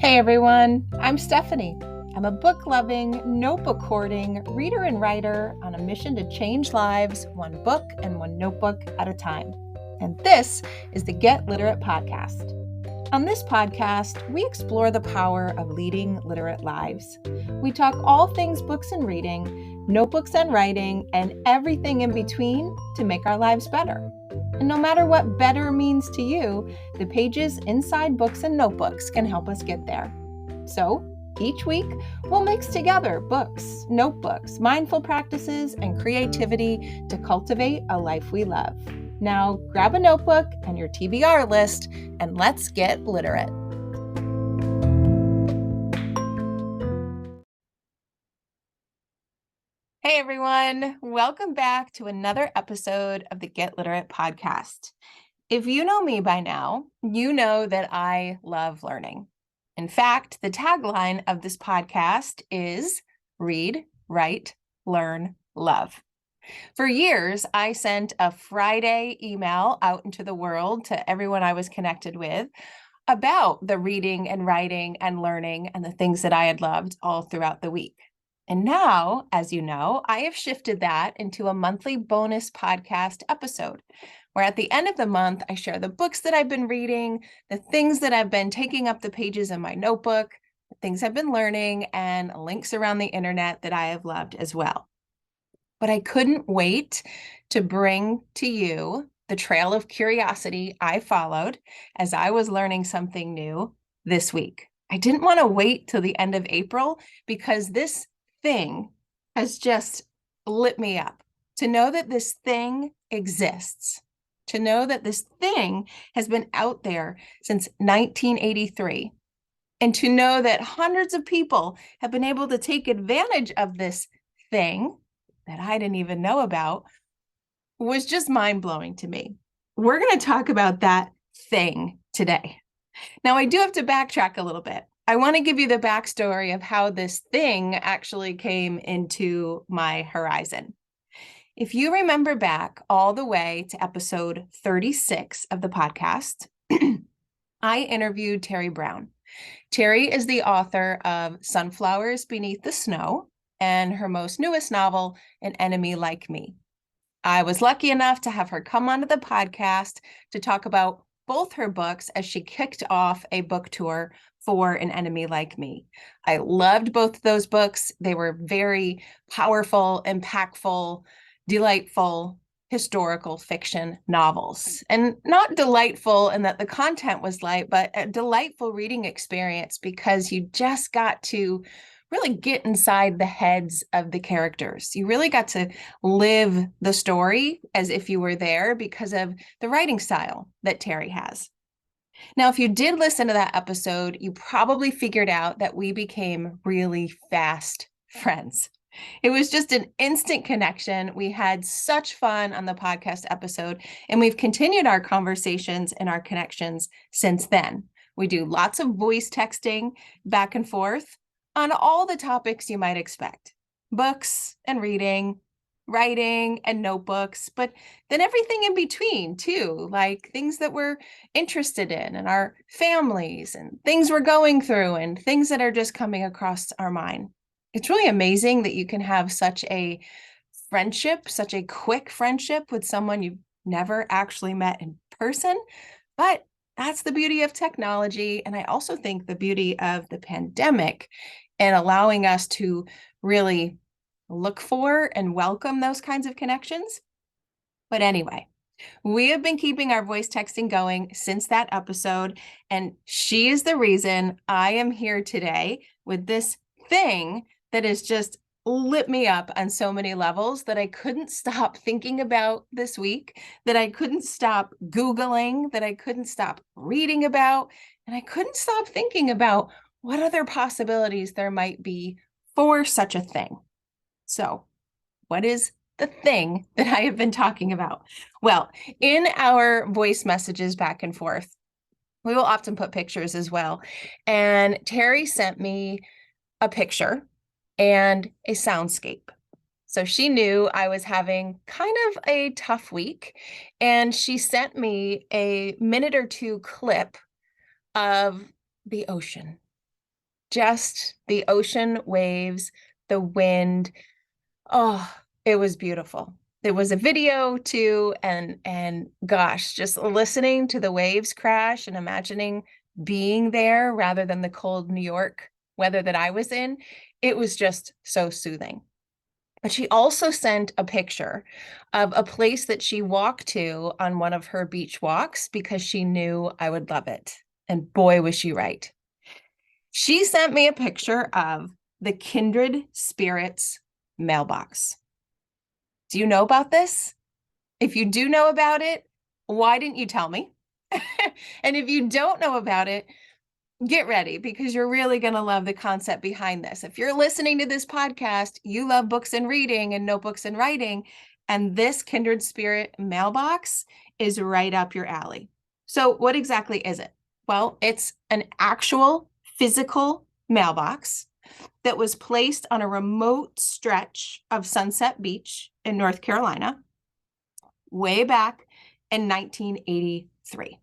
Hey everyone, I'm Stephanie. I'm a book-loving, notebook-hoarding reader and writer on a mission to change lives one book and one notebook at a time. And this is the Get Literate podcast. On this podcast, we explore the power of leading literate lives. We talk all things books and reading, notebooks and writing, and everything in between to make our lives better. And no matter what better means to you, the pages inside books and notebooks can help us get there. So, each week, we'll mix together books, notebooks, mindful practices, and creativity to cultivate a life we love. Now, grab a notebook and your TBR list, and let's get literate. Hey everyone, welcome back to another episode of the Get Literate podcast. If you know me by now, you know that I love learning. In fact, the tagline of this podcast is read, write, learn, love. For years, I sent a Friday email out into the world to everyone I was connected with about the reading and writing and learning and the things that I had loved all throughout the week. And now, as you know, I have shifted that into a monthly bonus podcast episode, where at the end of the month, I share the books that I've been reading, the things that I've been taking up the pages in my notebook, the things I've been learning, and links around the internet that I have loved as well. But I couldn't wait to bring to you the trail of curiosity I followed as I was learning something new this week. I didn't want to wait till the end of April because this thing has just lit me up. To know that this thing exists, to know that this thing has been out there since 1983, and to know that hundreds of people have been able to take advantage of this thing that I didn't even know about was just mind-blowing to me. We're going to talk about that thing today. Now, I do have to backtrack a little bit. I want to give you the backstory of how this thing actually came into my horizon. If you remember back all the way to episode 36 of the podcast, I interviewed Terry Brown. Terry is the author of Sunflowers Beneath the Snow and her most newest novel, An Enemy Like Me. I was lucky enough to have her come onto the podcast to talk about both her books as she kicked off a book tour for An Enemy Like Me. I loved both of those books. They were very powerful, impactful, delightful historical fiction novels. And not delightful in that the content was light, but a delightful reading experience because you just got to really get inside the heads of the characters. You really got to live the story as if you were there because of the writing style that Terry has. Now, if you did listen to that episode, you probably figured out that we became really fast friends. It was just an instant connection. We had such fun on the podcast episode, and we've continued our conversations and our connections since then. We do lots of voice texting back and forth on all the topics you might expect. Books and reading, writing and notebooks, but then everything in between too, like things that we're interested in and our families and things we're going through and things that are just coming across our mind. It's really amazing that you can have such a friendship, such a quick friendship with someone you've never actually met in person, but that's the beauty of technology. And I also think the beauty of the pandemic and allowing us to really look for and welcome those kinds of connections. But anyway, we have been keeping our voice texting going since that episode, and she is the reason I am here today with this thing that has just lit me up on so many levels that I couldn't stop thinking about this week, that I couldn't stop Googling, that I couldn't stop reading about, and I couldn't stop thinking about what other possibilities there might be for such a thing. So, what is the thing that I have been talking about? Well, in our voice messages back and forth, we will often put pictures as well. And Terry sent me a picture and a soundscape. So she knew I was having kind of a tough week, and she sent me a minute or two clip of the ocean. just the ocean waves, the wind. Oh, it was beautiful. There was a video too, and gosh, just listening to the waves crash and imagining being there rather than the cold New York weather that I was in, it was just so soothing. But she also sent a picture of a place that she walked to on one of her beach walks because she knew I would love it. And boy, was she right. She sent me a picture of the Kindred Spirits Mailbox. Do you know about this? If you do know about it, why didn't you tell me? And if you don't know about it, get ready because you're really going to love the concept behind this. If you're listening to this podcast, you love books and reading and notebooks and writing, and this Kindred Spirit Mailbox is right up your alley. So what exactly is it? Well, it's an actual physical mailbox that was placed on a remote stretch of Sunset Beach in North Carolina way back in 1983.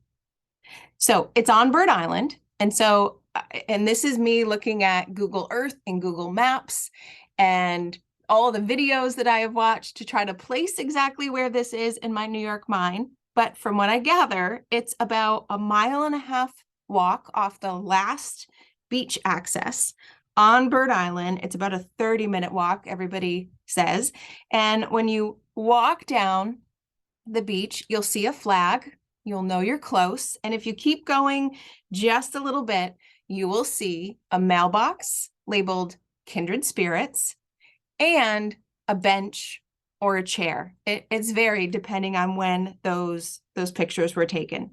So it's on Bird Island. And this is me looking at Google Earth and Google Maps and all the videos that I have watched to try to place exactly where this is in my New York mind. But from what I gather, it's about a 1.5 mile walk off the last beach access on Bird Island. It's about a 30-minute walk, everybody says. And when you walk down the beach, you'll see a flag. You'll know you're close. And if you keep going just a little bit, you will see a mailbox labeled Kindred Spirits and a bench or a chair. It's varied depending on when those pictures were taken.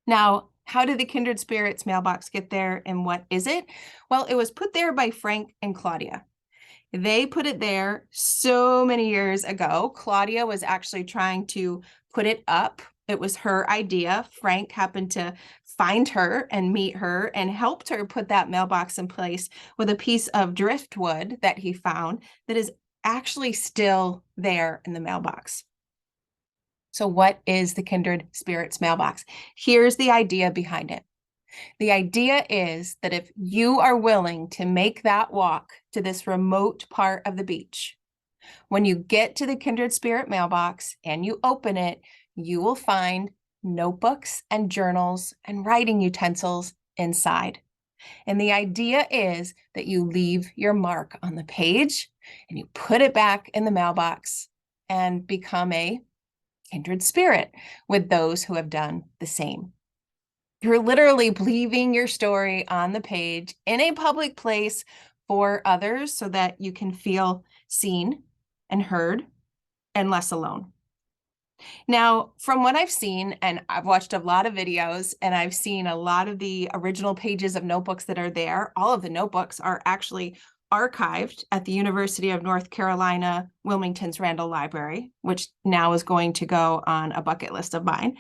Now, how did the Kindred Spirits mailbox get there and what is it? Well, it was put there by Frank and Claudia. They put it there so many years ago. Claudia was actually trying to put it up. It was her idea. Frank happened to find her and meet her and helped her put that mailbox in place with a piece of driftwood that he found that is actually still there in the mailbox. So what is the Kindred Spirits mailbox? Here's the idea behind it. The idea is that if you are willing to make that walk to this remote part of the beach, when you get to the Kindred Spirit mailbox and you open it, you will find notebooks and journals and writing utensils inside. And the idea is that you leave your mark on the page and you put it back in the mailbox and become a kindred spirit with those who have done the same. You're literally leaving your story on the page in a public place for others so that you can feel seen and heard and less alone. Now, from what I've seen, and I've watched a lot of videos and I've seen a lot of the original pages of notebooks that are there, all of the notebooks are actually archived at the University of North Carolina, Wilmington's Randall Library, which now is going to go on a bucket list of mine.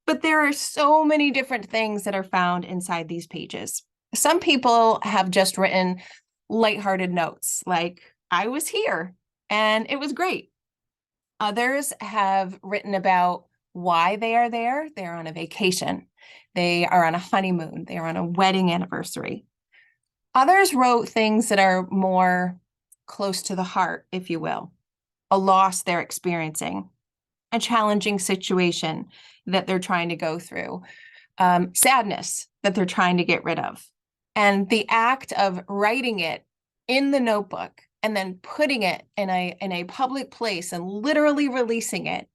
But there are so many different things that are found inside these pages. Some people have just written lighthearted notes like, I was here and it was great. Others have written about why they are there. They're on a vacation. They are on a honeymoon. They are on a wedding anniversary. Others wrote things that are more close to the heart, if you will, a loss they're experiencing, a challenging situation that they're trying to go through, sadness that they're trying to get rid of. And the act of writing it in the notebook and then putting it in a public place and literally releasing it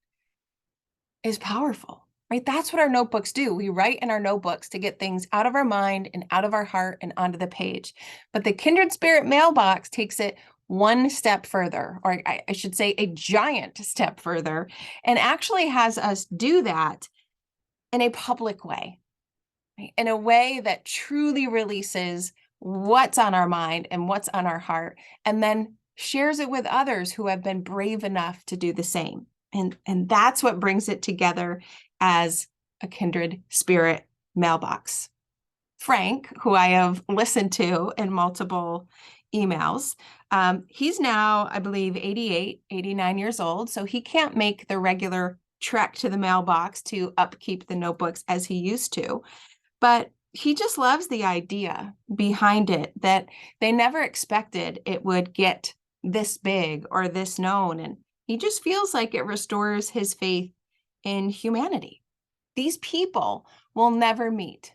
is powerful, right? That's what our notebooks do. We write in our notebooks to get things out of our mind and out of our heart and onto the page. But the Kindred Spirit Mailbox takes it one step further, or I should say a giant step further, and actually has us do that in a public way, right? In a way that truly releases what's on our mind and what's on our heart, and then shares it with others who have been brave enough to do the same. And that's what brings it together as a Kindred Spirit Mailbox. Frank, who I have listened to in multiple emails, he's now, I believe, 88, 89 years old. So he can't make the regular trek to the mailbox to upkeep the notebooks as he used to. But he just loves the idea behind it, that they never expected it would get this big or this known. And he just feels like it restores his faith in humanity. These people will never meet.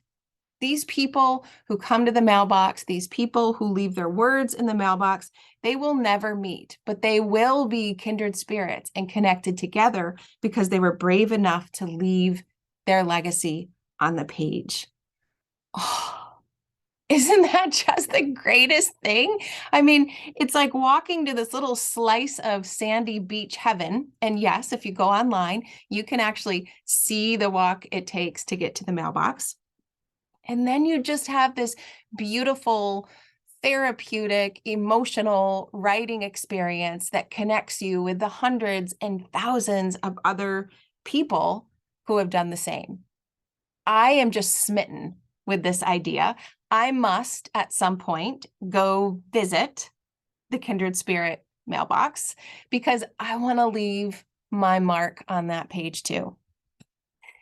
These people who come to the mailbox, these people who leave their words in the mailbox, they will never meet, but they will be kindred spirits and connected together because they were brave enough to leave their legacy on the page. Oh, isn't that just the greatest thing? I mean, it's like walking to this little slice of sandy beach heaven. And yes, if you go online, you can actually see the walk it takes to get to the mailbox. And then you just have this beautiful, therapeutic, emotional writing experience that connects you with the hundreds and thousands of other people who have done the same. I am just smitten with this idea. I must at some point go visit the Kindred Spirit mailbox because I want to leave my mark on that page too.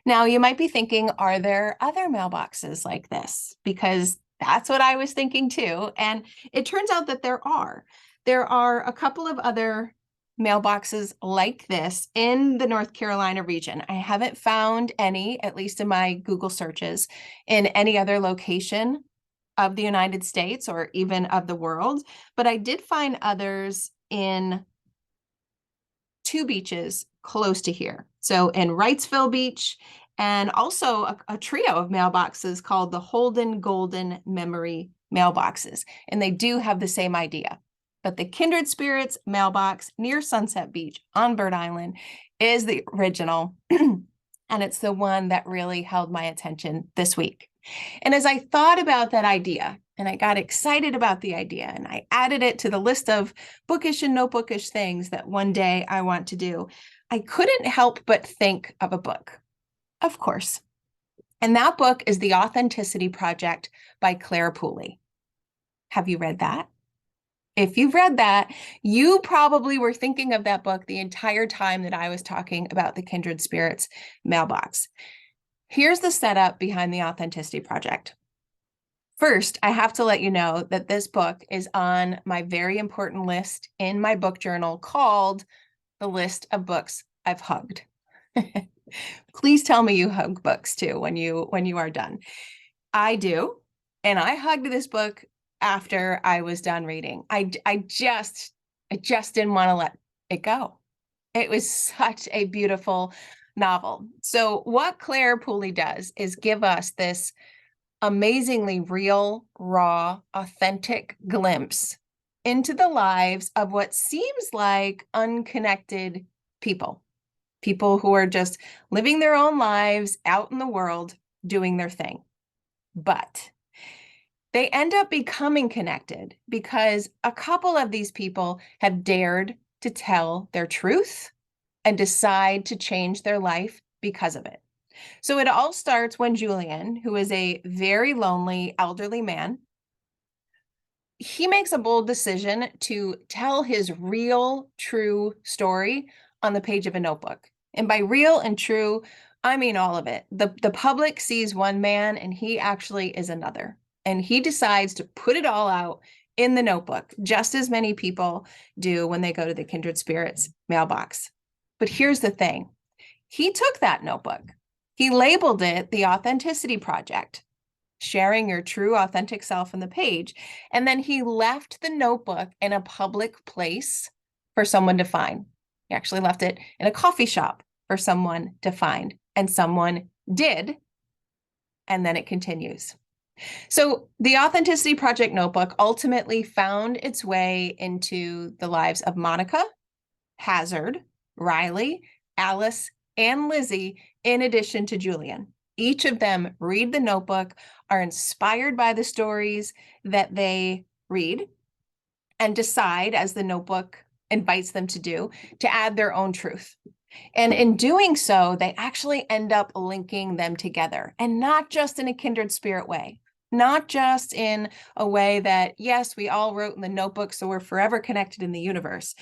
Now, you might be thinking, are there other mailboxes like this? Because that's what I was thinking too. And it turns out that there are. There are a couple of other mailboxes like this in the North Carolina region. I haven't found any, at least in my Google searches, in any other location of the United States or even of the world, but I did find others in two beaches close to here. So in Wrightsville Beach, and also a trio of mailboxes called the Holden Golden Memory Mailboxes. And they do have the same idea. But the Kindred Spirits mailbox near Sunset Beach on Bird Island is the original. And it's the one that really held my attention this week. And as I thought about that idea, and I got excited about the idea, and I added it to the list of bookish and no bookish things that one day I want to do, I couldn't help but think of a book, of course. And that book is The Authenticity Project by Claire Pooley. Have you read that? If you've read that, you probably were thinking of that book the entire time that I was talking about the Kindred Spirits mailbox. Here's the setup behind the Authenticity Project. First, I have to let you know that this book is on my very important list in my book journal called The List of Books I've Hugged. Please tell me you hug books too when you are done. I do, and I hugged this book after I was done reading. I just didn't want to let it go. It was such a beautiful novel. So what Claire Pooley does is give us this amazingly real, raw, authentic glimpse into the lives of what seems like unconnected people who are just living their own lives out in the world, doing their thing. But they end up becoming connected because a couple of these people have dared to tell their truth and decide to change their life because of it. So it all starts when Julian, who is a very lonely elderly man, he makes a bold decision to tell his real, true story on the page of a notebook. And by real and true, I mean all of it. The public sees one man and he actually is another. And he decides to put it all out in the notebook, just as many people do when they go to the Kindred Spirits mailbox. But here's the thing. He took that notebook. He labeled it the Authenticity Project, sharing your true, authentic self on the page. And then he left the notebook in a public place for someone to find. He actually left it in a coffee shop for someone to find, and someone did. And then it continues. So the Authenticity Project notebook ultimately found its way into the lives of Monica, Hazard, Riley, Alice, and Lizzie, in addition to Julian. Each of them read the notebook, are inspired by the stories that they read, and decide, as the notebook invites them to do, to add their own truth. And in doing so, they actually end up linking them together, and not just in a kindred spirit way, not just in a way that, yes, we all wrote in the notebook, so we're forever connected in the universe,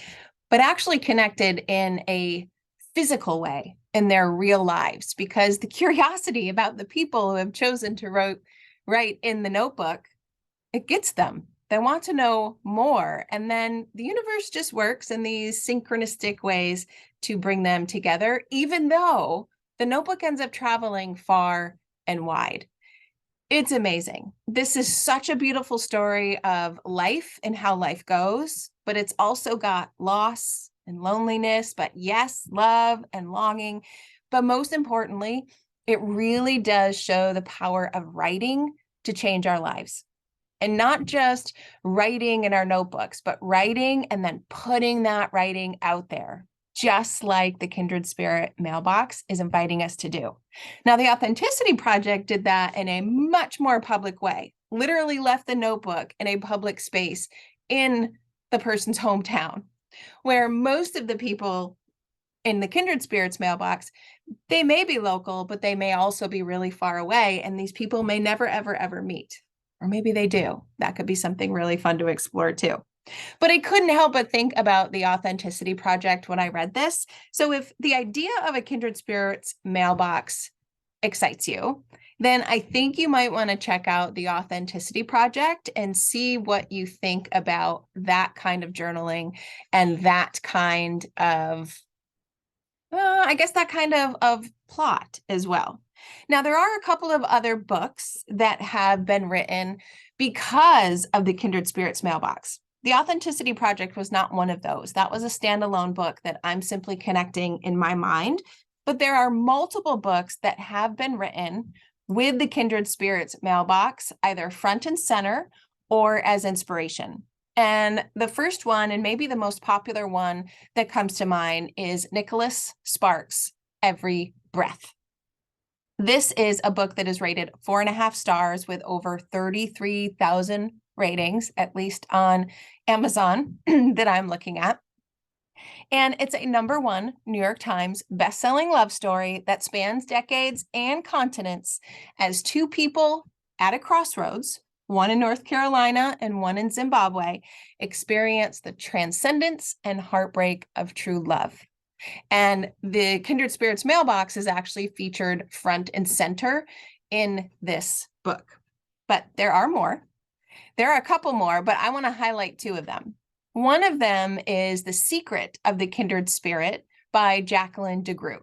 but actually connected in a physical way in their real lives, because the curiosity about the people who have chosen to right in the notebook, it gets them. They want to know more. And then the universe just works in these synchronistic ways to bring them together, even though the notebook ends up traveling far and wide. It's amazing. This is such a beautiful story of life and how life goes, but it's also got loss and loneliness, but yes, love and longing. But most importantly, it really does show the power of writing to change our lives. And not just writing in our notebooks, but writing and then putting that writing out there, just like the Kindred Spirit Mailbox is inviting us to do. Now, the Authenticity Project did that in a much more public way, literally left the notebook in a public space in the person's hometown, where most of the people in the Kindred Spirits Mailbox, they may be local, but they may also be really far away, and these people may never, ever, ever meet. Or maybe they do. That could be something really fun to explore too. But I couldn't help but think about the Authenticity Project when I read this. So if the idea of a Kindred Spirits Mailbox excites you, then I think you might want to check out the Authenticity Project and see what you think about that kind of journaling and that kind of, I guess that kind of plot as well. Now, there are a couple of other books that have been written because of the Kindred Spirits Mailbox. The Authenticity Project was not one of those. That was a standalone book that I'm simply connecting in my mind. But there are multiple books that have been written with the Kindred Spirits Mailbox, either front and center or as inspiration. And the first one, and maybe the most popular one that comes to mind, is Nicholas Sparks' Every Breath. This is a book that is rated 4.5 stars with over 33,000 ratings, at least on Amazon that I'm looking at. And it's a #1 New York Times bestselling love story that spans decades and continents as two people at a crossroads, one in North Carolina and one in Zimbabwe, experience the transcendence and heartbreak of true love. And the Kindred Spirits Mailbox is actually featured front and center in this book. But there are more. There are a couple more, but I want to highlight two of them. One of them is The Secret of the Kindred Spirit by Jacqueline DeGroot.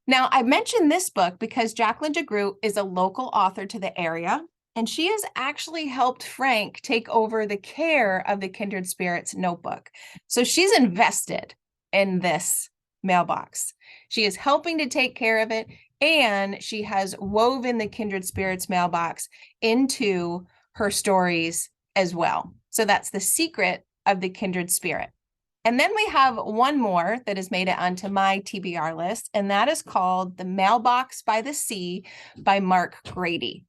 Now, I mentioned this book because Jacqueline DeGroot is a local author to the area, and she has actually helped Frank take over the care of the Kindred Spirits notebook. So she's invested in this mailbox. She is helping to take care of it, and she has woven the Kindred Spirits Mailbox into her stories as well. So that's The Secret of the Kindred Spirit. And then we have one more that has made it onto my TBR list, and that is called The Mailbox by the Sea by Mark Grady.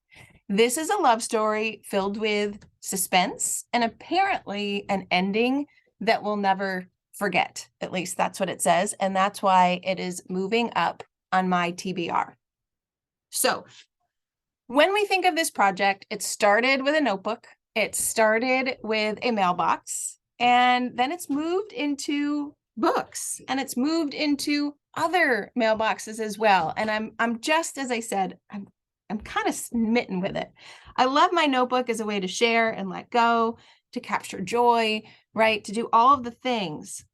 This is a love story filled with suspense and apparently an ending that we'll never forget. At least that's what it says. And that's why it is moving up on my TBR. So when we think of this project, it started with a notebook. It started with a mailbox. And then it's moved into books, and it's moved into other mailboxes as well. And I'm just, as I said, I'm kind of smitten with it. I love my notebook as a way to share and let go, to capture joy, right? To do all of the things.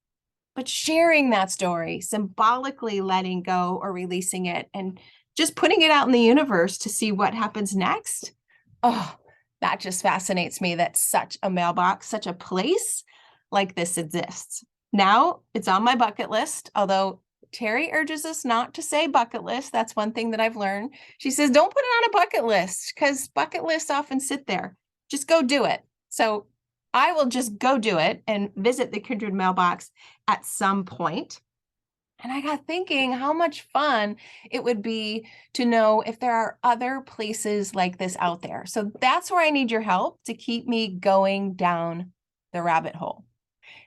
But sharing that story, symbolically letting go or releasing it, and just putting it out in the universe to see what happens next. Oh, that just fascinates me that such a mailbox, such a place like this exists. Now it's on my bucket list, although Terry urges us not to say bucket list. That's one thing that I've learned. She says, don't put it on a bucket list because bucket lists often sit there. Just go do it. So I will just go do it and visit the Kindred Mailbox at some point. And I got thinking how much fun it would be to know if there are other places like this out there. So that's where I need your help to keep me going down the rabbit hole.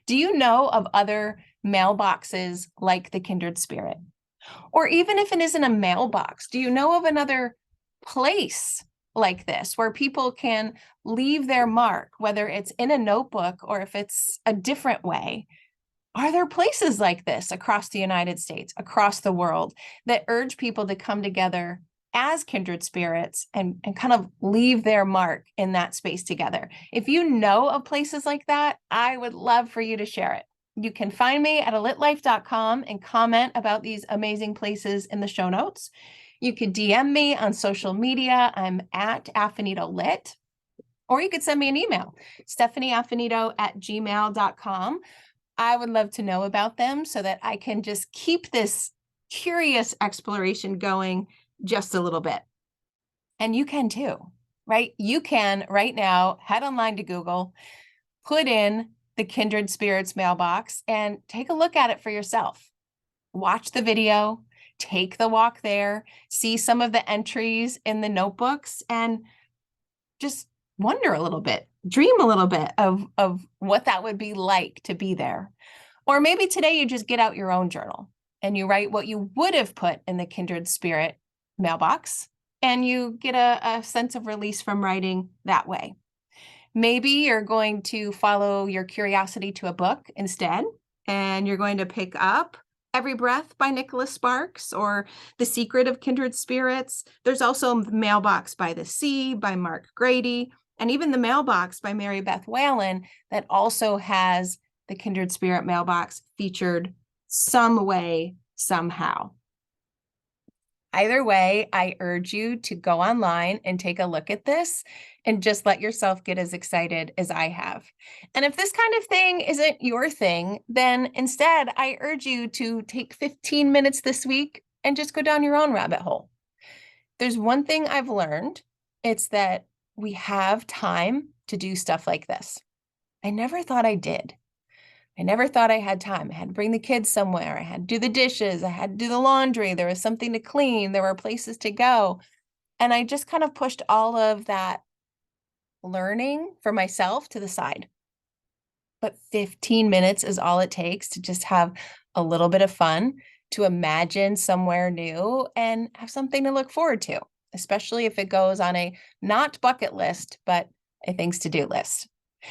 Do you know of other mailboxes like the Kindred Spirit? Or even if it isn't a mailbox, do you know of another place like this where people can leave their mark, whether it's in a notebook or if it's a different way? Are there places like this across the United States, across the world, that urge people to come together as kindred spirits and kind of leave their mark in that space together. If you know of places like that, I would love for you to share it. You can find me at alitlife.com and comment about these amazing places in the show notes. You could DM me on social media. I'm at AffinitoLit. Or you could send me an email, stephanieaffinito@gmail.com. I would love to know about them so that I can just keep this curious exploration going just a little bit. And you can too, right? You can right now head online to Google, put in the Kindred Spirits Mailbox, and take a look at it for yourself. Watch the video, take the walk there, see some of the entries in the notebooks, and just wonder a little bit, dream a little bit of what that would be like to be there. Or maybe today you just get out your own journal and you write what you would have put in the Kindred Spirit Mailbox, and you get a sense of release from writing that way. Maybe you're going to follow your curiosity to a book instead, and you're going to pick up Every Breath by Nicholas Sparks or The Secret of Kindred Spirits. There's also Mailbox by the Sea by Mark Grady, and even the Mailbox by Mary Beth Whalen that also has the Kindred Spirit Mailbox featured some way, somehow. Either way, I urge you to go online and take a look at this and just let yourself get as excited as I have. And if this kind of thing isn't your thing, then instead, I urge you to take 15 minutes this week and just go down your own rabbit hole. There's one thing I've learned. It's that we have time to do stuff like this. I never thought I did. I never thought I had time. I had to bring the kids somewhere. I had to do the dishes. I had to do the laundry. There was something to clean. There were places to go. And I just kind of pushed all of that learning for myself to the side. But 15 minutes is all it takes to just have a little bit of fun, to imagine somewhere new and have something to look forward to, especially if it goes on a not bucket list, but a things to do list.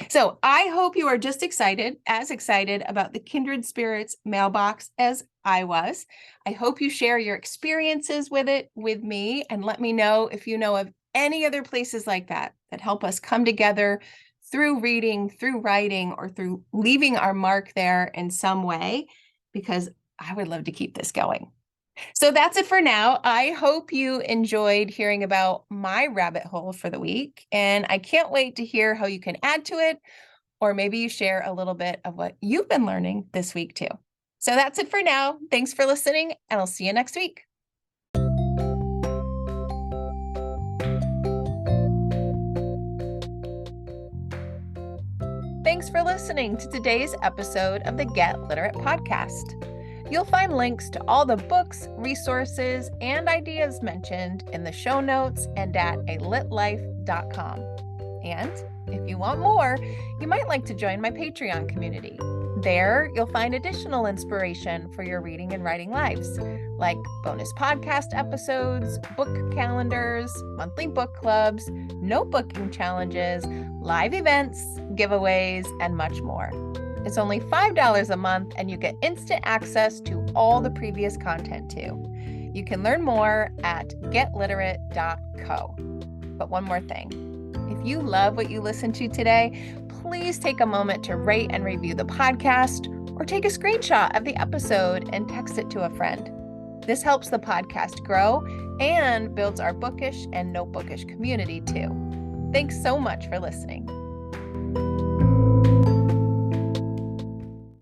So I hope you are just as excited about the Kindred Spirits Mailbox as I was. I hope you share your experiences with it with me and let me know if you know of any other places like that help us come together through reading, through writing, or through leaving our mark there in some way, because I would love to keep this going. So that's it for now. I hope you enjoyed hearing about my rabbit hole for the week, and I can't wait to hear how you can add to it, or maybe you share a little bit of what you've been learning this week too. So that's it for now. Thanks for listening, and I'll see you next week. Thanks for listening to today's episode of the Get Literate podcast. You'll find links to all the books, resources, and ideas mentioned in the show notes and at alitlife.com. And if you want more, you might like to join my Patreon community. There, you'll find additional inspiration for your reading and writing lives, like bonus podcast episodes, book calendars, monthly book clubs, notebooking challenges, live events, giveaways, and much more. It's only $5 a month, and you get instant access to all the previous content too. You can learn more at getliterate.co. But one more thing. If you love what you listened to today, please take a moment to rate and review the podcast, or take a screenshot of the episode and text it to a friend. This helps the podcast grow and builds our bookish and no bookish community too. Thanks so much for listening.